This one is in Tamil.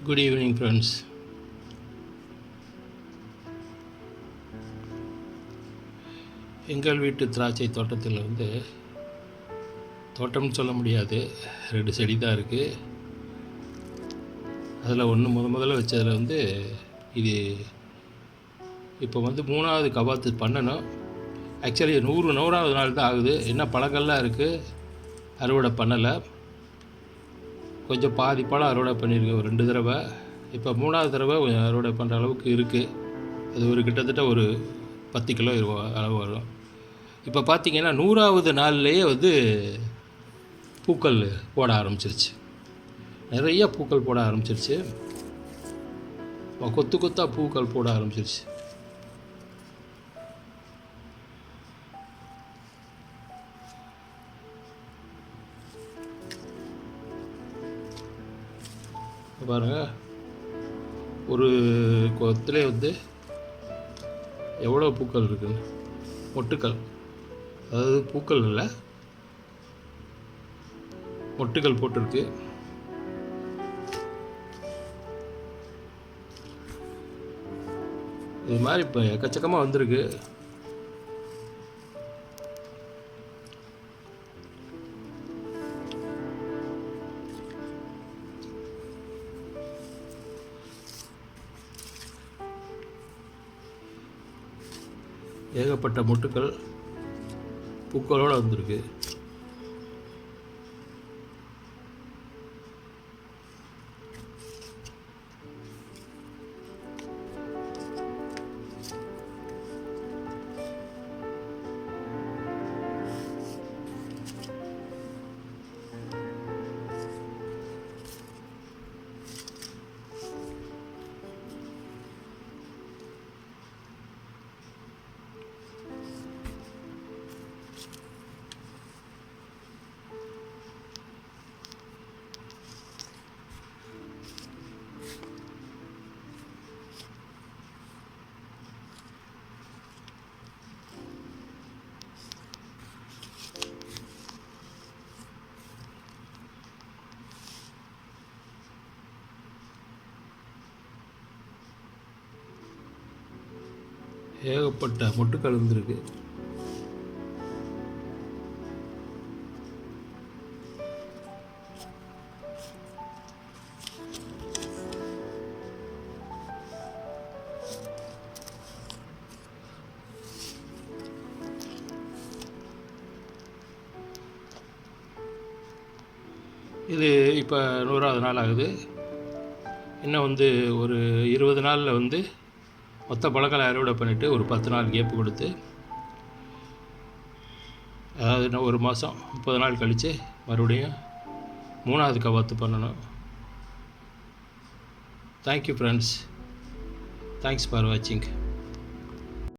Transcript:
Good evening friends. எங்கள் வீட்டு திராட்சை தோட்டத்தில் வந்து தோட்டம்னு சொல்ல முடியாது, 2 செடி தான் இருக்குது. அதில் ஒன்று முதல்ல வச்சதில் வந்து இது இப்போ வந்து 3வது கவாத்து பண்ணணும். ஆக்சுவலி 100வது நாள் தான் ஆகுது. என்ன பழங்கள்லாம் இருக்குது, அறுவடை பண்ணலை. கொஞ்சம் பாதி பழம் அறுவடை பண்ணியிருக்கேன் ஒரு 2 தடவை. இப்போ 3வது தடவை அறுவடை பண்ணுற அளவுக்கு இருக்குது. அது ஒரு கிட்டத்தட்ட ஒரு 10 கிலோ அளவு வரும். இப்போ பார்த்திங்கன்னா 100வது நாள்லேயே வந்து பூக்கள் போட ஆரம்பிச்சிருச்சு. நிறைய பூக்கள் போட ஆரம்பிச்சிருச்சு. கொத்து கொத்தாக பூக்கள் போட ஆரம்பிச்சிருச்சு. பாருங்கள், ஒரு கொத்திலே வந்து எவ்வளோ பூக்கள் இருக்குன்னு. மொட்டுக்கள், அதாவது பூக்கள் இல்லை, மொட்டுக்கள் போட்டிருக்கு. இது மாதிரி இப்போ எக்கச்சக்கமாக வந்திருக்கு. ஏகப்பட்ட மொட்டுக்கள் பூக்களோடு வந்திருக்கு. ஏகப்பட்ட மொட்டுக்கள் வந்திருக்கு. இது இப்போ 100வது நாள் ஆகுது. இன்னும் வந்து ஒரு 20 நாளில் வந்து மொத்த பழங்களை அறுவடை பண்ணிவிட்டு ஒரு 10 நாள் கேப்பு கொடுத்து, அதாவது இன்னும் ஒரு மாதம் 30 நாள் கழித்து மறுபடியும் 3வது கவாத்து பண்ணணும். Thank you friends. தேங்க்ஸ் ஃபார் வாட்சிங்.